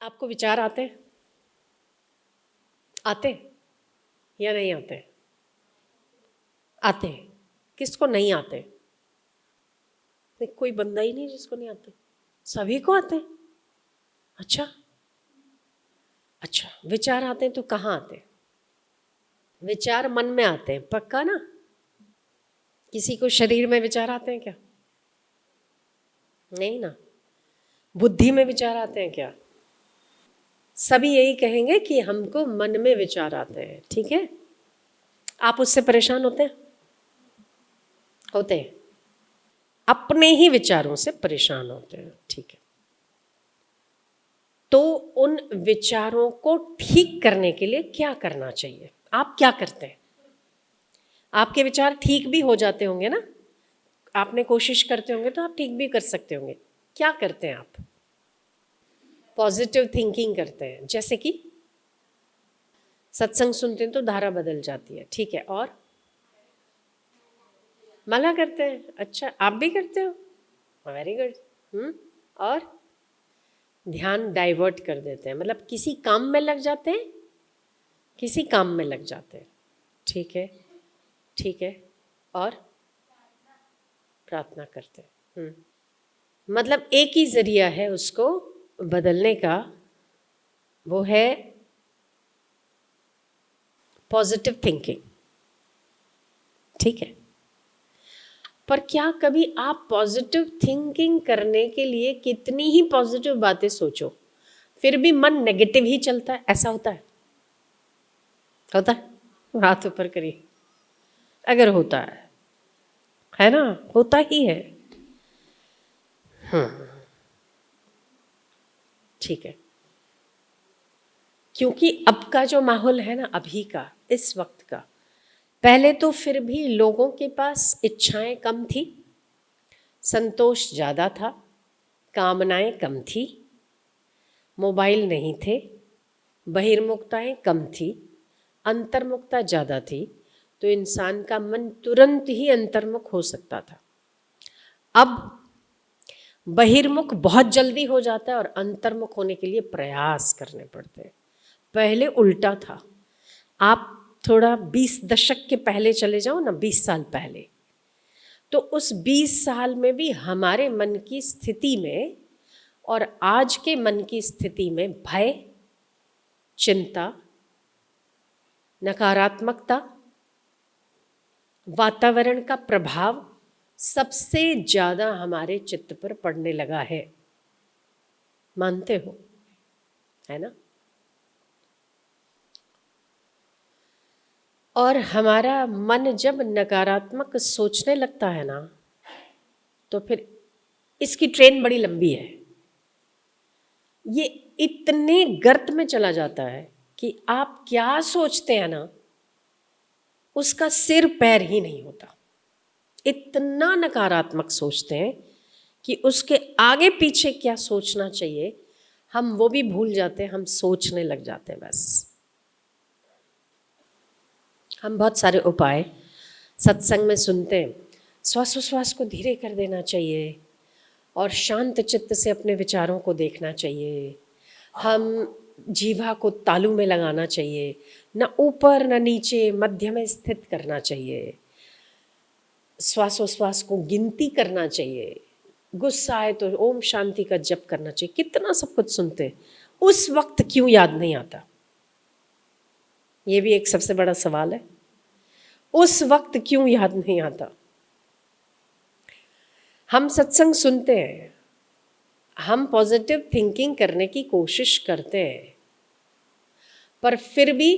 आपको विचार आते हैं? आते या नहीं आते? आते हैं। किसको नहीं आते? नहीं, कोई बंदा ही नहीं जिसको नहीं आते, सभी को आते हैं। अच्छा अच्छा, विचार आते हैं तो कहाँ आते हैं? विचार मन में आते हैं, पक्का ना? किसी को शरीर में विचार आते हैं क्या? नहीं ना। बुद्धि में विचार आते हैं क्या? सभी यही कहेंगे कि हमको मन में विचार आते हैं। ठीक है, आप उससे परेशान होते हैं? होते हैं, अपने ही विचारों से परेशान होते हैं। ठीक है, तो उन विचारों को ठीक करने के लिए क्या करना चाहिए? आप क्या करते हैं? आपके विचार ठीक भी हो जाते होंगे ना, आपने कोशिश करते होंगे तो आप ठीक भी कर सकते होंगे। क्या करते हैं आप? पॉजिटिव थिंकिंग करते हैं, जैसे कि सत्संग सुनते हैं तो धारा बदल जाती है। ठीक है, और माला करते हैं। अच्छा, आप भी करते हो? Very good. और ध्यान डाइवर्ट कर देते हैं, मतलब किसी काम में लग जाते हैं, किसी काम में लग जाते हैं। ठीक है, ठीक है, और प्रार्थना करते हैं। मतलब एक ही जरिया है उसको बदलने का, वो है पॉजिटिव थिंकिंग। ठीक है, पर क्या कभी आप पॉजिटिव थिंकिंग करने के लिए कितनी ही पॉजिटिव बातें सोचो, फिर भी मन नेगेटिव ही चलता है? ऐसा होता है? होता है? हाथ ऊपर करिए अगर होता है ना? होता ही है। ठीक है, क्योंकि अब का जो माहौल है ना, अभी का, इस वक्त का, पहले तो फिर भी लोगों के पास इच्छाएं कम थी, संतोष ज़्यादा था, कामनाएं कम थी, मोबाइल नहीं थे, बहिर्मुखताएं कम थी, अंतर्मुखता ज़्यादा थी, तो इंसान का मन तुरंत ही अंतर्मुख हो सकता था। अब बहिर्मुख बहुत जल्दी हो जाता है और अंतर्मुख होने के लिए प्रयास करने पड़ते हैं। पहले उल्टा था। आप थोड़ा 20 दशक के पहले चले जाओ ना, 20 साल पहले, तो उस 20 साल में भी हमारे मन की स्थिति में और आज के मन की स्थिति में भय, चिंता, नकारात्मकता, वातावरण का प्रभाव सबसे ज़्यादा हमारे चित्त पर पड़ने लगा है। मानते हो? है ना? और हमारा मन जब नकारात्मक सोचने लगता है ना, तो फिर इसकी ट्रेन बड़ी लंबी है। ये इतने गर्त में चला जाता है कि आप क्या सोचते हैं ना, उसका सिर पैर ही नहीं होता। इतना नकारात्मक सोचते हैं कि उसके आगे पीछे क्या सोचना चाहिए हम वो भी भूल जाते हैं, हम सोचने लग जाते हैं बस। हम बहुत सारे उपाय सत्संग में सुनते हैं। श्वासोश्वास को धीरे कर देना चाहिए और शांत चित्त से अपने विचारों को देखना चाहिए। हम जीवा को तालू में लगाना चाहिए, न ऊपर न नीचे, मध्य में स्थित करना चाहिए। श्वासोश्वास को गिनती करना चाहिए। गुस्सा आए तो ओम शांति का जप करना चाहिए। कितना सब कुछ सुनते हैं, उस वक्त क्यों याद नहीं आता? ये भी एक सबसे बड़ा सवाल है। उस वक्त क्यों याद नहीं आता? हम सत्संग सुनते हैं, हम पॉजिटिव थिंकिंग करने की कोशिश करते हैं, पर फिर भी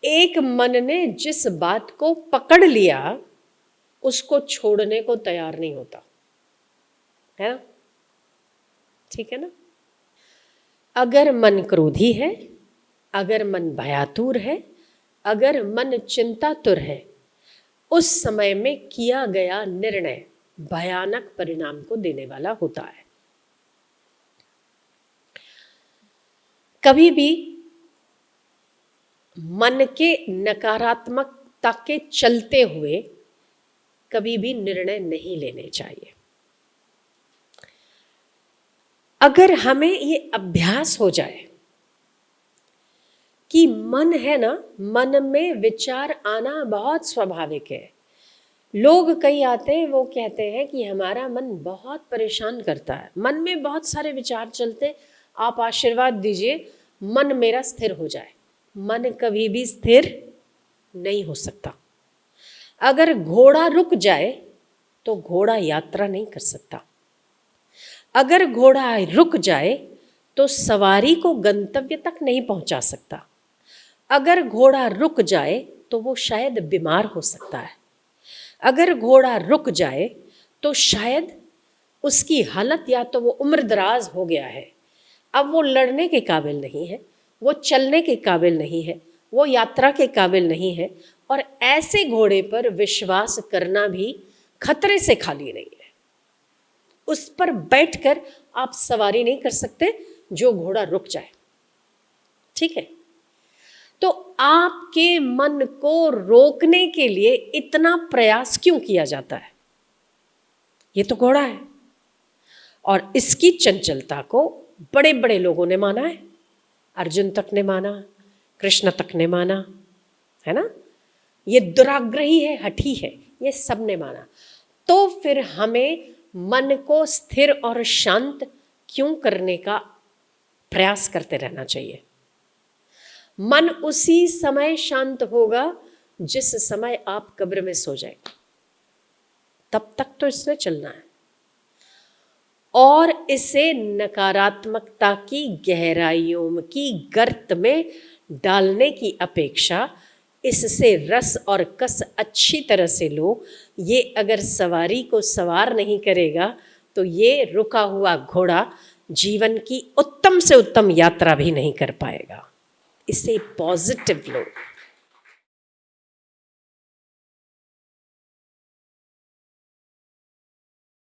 एक मन ने जिस बात को पकड़ लिया उसको छोड़ने को तैयार नहीं होता है ना? ठीक है ना? अगर मन क्रोधी है, अगर मन भयातुर है, अगर मन चिंतातुर है, उस समय में किया गया निर्णय भयानक परिणाम को देने वाला होता है। कभी भी मन के नकारात्मकता के चलते हुए कभी भी निर्णय नहीं लेने चाहिए। अगर हमें ये अभ्यास हो जाए कि मन है ना, मन में विचार आना बहुत स्वाभाविक है। लोग कई आते हैं, वो कहते हैं कि हमारा मन बहुत परेशान करता है, मन में बहुत सारे विचार चलते, आप आशीर्वाद दीजिए मन मेरा स्थिर हो जाए। मन कभी भी स्थिर नहीं हो सकता। अगर घोड़ा रुक जाए तो घोड़ा यात्रा नहीं कर सकता। अगर घोड़ा रुक जाए तो सवारी को गंतव्य तक नहीं पहुंचा सकता। अगर घोड़ा रुक जाए तो वो शायद बीमार हो सकता है। अगर घोड़ा रुक जाए तो शायद उसकी हालत या तो वो उम्रदराज हो गया है, अब वो लड़ने के काबिल नहीं है, वो चलने के काबिल नहीं है, वो यात्रा के काबिल नहीं है। और ऐसे घोड़े पर विश्वास करना भी खतरे से खाली नहीं है। उस पर बैठकर आप सवारी नहीं कर सकते जो घोड़ा रुक जाए। ठीक है, तो आपके मन को रोकने के लिए इतना प्रयास क्यों किया जाता है? ये तो घोड़ा है और इसकी चंचलता को बड़े बड़े लोगों ने माना है। अर्जुन तक ने माना, कृष्ण तक ने माना, है ना। ये दुराग्रही है, हठी है, ये सब ने माना। तो फिर हमें मन को स्थिर और शांत क्यों करने का प्रयास करते रहना चाहिए? मन उसी समय शांत होगा जिस समय आप कब्र में सो जाए, तब तक तो इसने चलना है। और इसे नकारात्मकता की गहराइयों की गर्त में डालने की अपेक्षा इससे रस और कस अच्छी तरह से लो। ये अगर सवारी को सवार नहीं करेगा तो ये रुका हुआ घोड़ा जीवन की उत्तम से उत्तम यात्रा भी नहीं कर पाएगा। इसे पॉजिटिव लो।